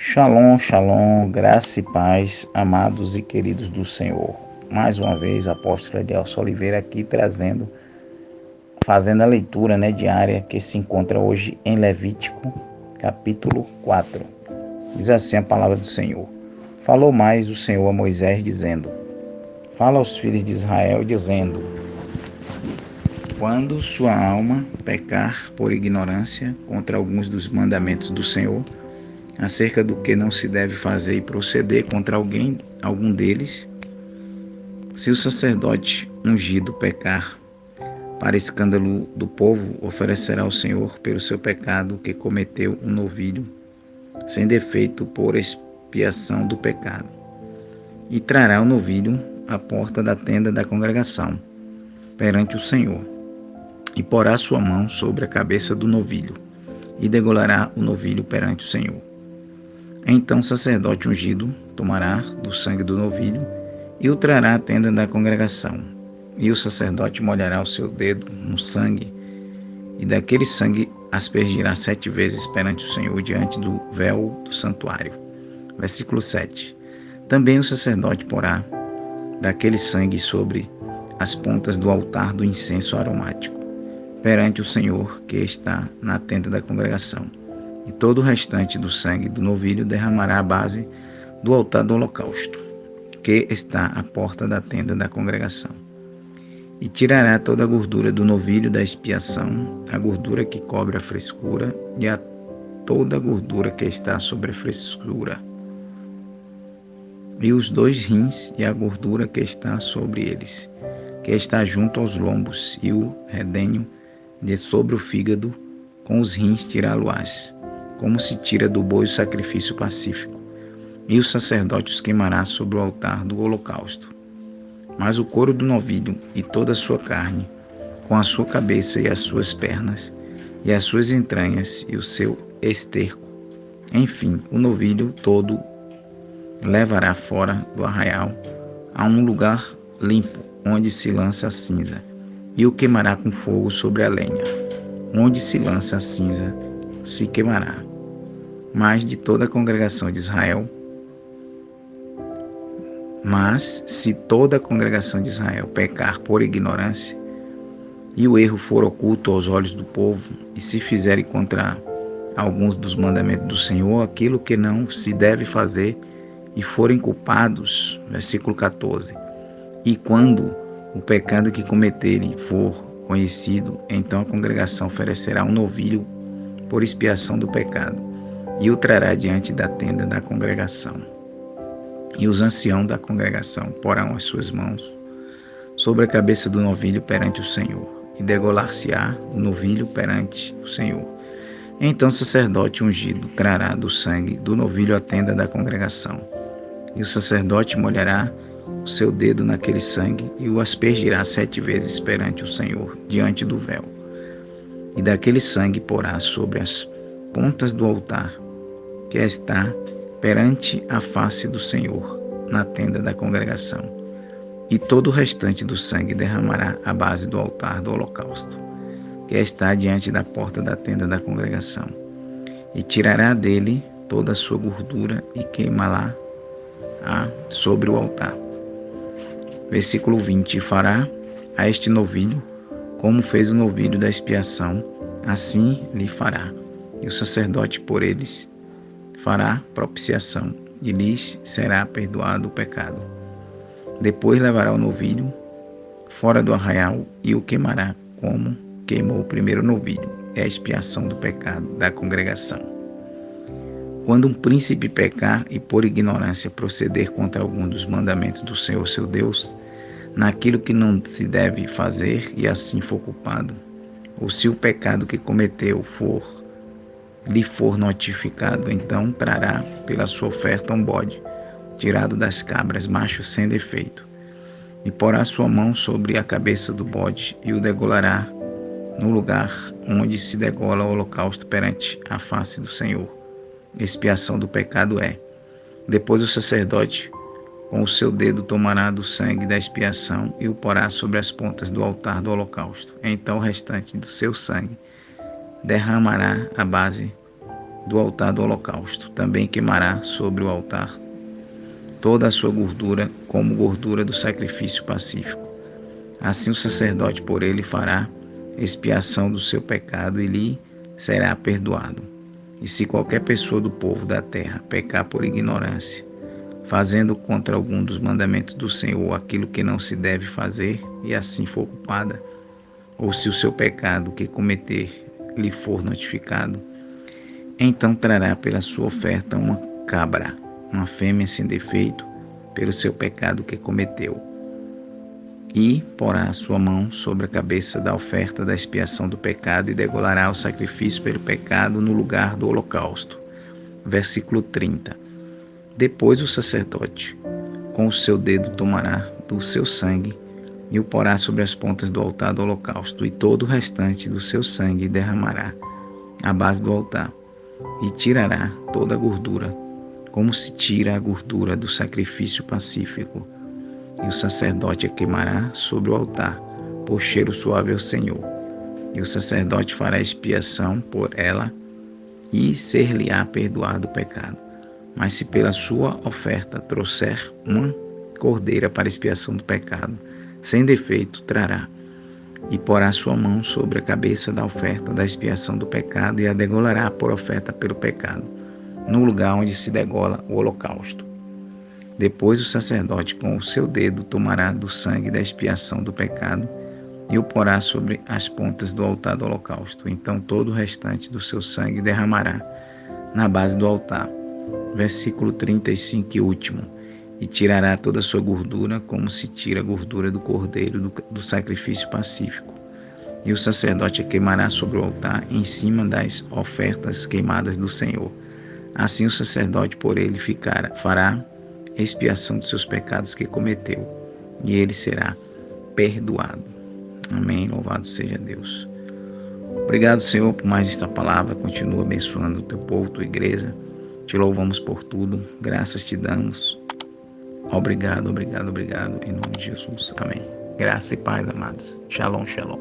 Shalom, shalom, graça e paz, amados e queridos do Senhor. Mais uma vez, apóstolo Edelso Oliveira aqui fazendo a leitura diária que se encontra hoje em Levítico, capítulo 4. Diz assim a palavra do Senhor. Falou mais o Senhor a Moisés, dizendo: Fala aos filhos de Israel, dizendo: Quando sua alma pecar por ignorância contra alguns dos mandamentos do Senhor, acerca do que não se deve fazer e proceder contra algum deles, se o sacerdote ungido pecar para escândalo do povo, oferecerá ao Senhor pelo seu pecado que cometeu um novilho sem defeito por expiação do pecado, e trará o novilho à porta da tenda da congregação perante o Senhor, e porá sua mão sobre a cabeça do novilho, e degolará o novilho perante o Senhor. Então o sacerdote ungido tomará do sangue do novilho e o trará à tenda da congregação. E o sacerdote molhará o seu dedo no sangue, e daquele sangue aspergirá 7 vezes perante o Senhor diante do véu do santuário. Versículo 7. Também o sacerdote porá daquele sangue sobre as pontas do altar do incenso aromático, perante o Senhor que está na tenda da congregação. E todo o restante do sangue do novilho derramará à base do altar do holocausto, que está à porta da tenda da congregação. E tirará toda a gordura do novilho da expiação, a gordura que cobre a frescura, e toda a gordura que está sobre a frescura, e os 2 rins e a gordura que está sobre eles, que está junto aos lombos, e o redenho de sobre o fígado, com os rins tirá-lo-ás, como se tira do boi o sacrifício pacífico, e o sacerdote os queimará sobre o altar do holocausto. Mas o couro do novilho e toda a sua carne, com a sua cabeça e as suas pernas, e as suas entranhas e o seu esterco, enfim, o novilho todo levará fora do arraial a um lugar limpo, onde se lança a cinza, e o queimará com fogo sobre a lenha. Onde se lança a cinza, se queimará. Mas de toda a congregação de Israel, se toda a congregação de Israel pecar por ignorância, e o erro for oculto aos olhos do povo, e se fizerem contra alguns dos mandamentos do Senhor aquilo que não se deve fazer, e forem culpados, versículo 14, e quando o pecado que cometerem for conhecido, então a congregação oferecerá um novilho por expiação do pecado, e o trará diante da tenda da congregação. E os anciãos da congregação porão as suas mãos sobre a cabeça do novilho perante o Senhor, e degolar-se-á o novilho perante o Senhor. Então o sacerdote ungido trará do sangue do novilho à tenda da congregação, e o sacerdote molhará o seu dedo naquele sangue, e o aspergirá 7 vezes perante o Senhor, diante do véu. E daquele sangue porá sobre as pontas do altar, que está perante a face do Senhor, na tenda da congregação. E todo o restante do sangue derramará à base do altar do holocausto, que está diante da porta da tenda da congregação. E tirará dele toda a sua gordura e queimá-la sobre o altar. Versículo 20. E fará a este novilho como fez o novilho da expiação, assim lhe fará. E o sacerdote por eles fará propiciação, e lhes será perdoado o pecado. Depois levará o novilho fora do arraial e o queimará, como queimou o primeiro novilho. É a expiação do pecado da congregação. Quando um príncipe pecar e por ignorância proceder contra algum dos mandamentos do Senhor seu Deus, naquilo que não se deve fazer, e assim for culpado, ou se o pecado que cometeu lhe for notificado, então trará pela sua oferta um bode, tirado das cabras, macho sem defeito, e porá sua mão sobre a cabeça do bode, e o degolará no lugar onde se degola o holocausto perante a face do Senhor. Expiação do pecado é. Depois o sacerdote com o seu dedo tomará do sangue da expiação e o porá sobre as pontas do altar do holocausto. Então o restante do seu sangue derramará à base do altar do holocausto. Também queimará sobre o altar toda a sua gordura, como gordura do sacrifício pacífico. Assim o sacerdote por ele fará expiação do seu pecado e lhe será perdoado. E se qualquer pessoa do povo da terra pecar por ignorância, fazendo contra algum dos mandamentos do Senhor aquilo que não se deve fazer, e assim for culpada, ou se o seu pecado que cometer lhe for notificado, então trará pela sua oferta uma cabra, uma fêmea sem defeito, pelo seu pecado que cometeu. E porá a sua mão sobre a cabeça da oferta da expiação do pecado e degolará o sacrifício pelo pecado no lugar do holocausto. Versículo 30. Depois o sacerdote, com o seu dedo, tomará do seu sangue e o porá sobre as pontas do altar do holocausto, e todo o restante do seu sangue derramará à base do altar, e tirará toda a gordura, como se tira a gordura do sacrifício pacífico. E o sacerdote a queimará sobre o altar, por cheiro suave ao Senhor. E o sacerdote fará expiação por ela, e ser-lhe-á perdoado o pecado. Mas se pela sua oferta trouxer uma cordeira para expiação do pecado, sem defeito trará, e porá sua mão sobre a cabeça da oferta da expiação do pecado, e a degolará por oferta pelo pecado, no lugar onde se degola o holocausto. Depois o sacerdote com o seu dedo tomará do sangue da expiação do pecado e o porá sobre as pontas do altar do holocausto. Então todo o restante do seu sangue derramará na base do altar. Versículo 35 e último. E tirará toda a sua gordura, como se tira a gordura do cordeiro do sacrifício pacífico. E o sacerdote a queimará sobre o altar, em cima das ofertas queimadas do Senhor. Assim o sacerdote por ele fará expiação dos seus pecados que cometeu, e ele será perdoado. Amém. Louvado seja Deus. Obrigado, Senhor, por mais esta palavra. Continua abençoando o teu povo, tua igreja. Te louvamos por tudo. Graças te damos. Obrigado, obrigado, obrigado. Em nome de Jesus. Amém. Graça e paz, amados. Shalom, shalom.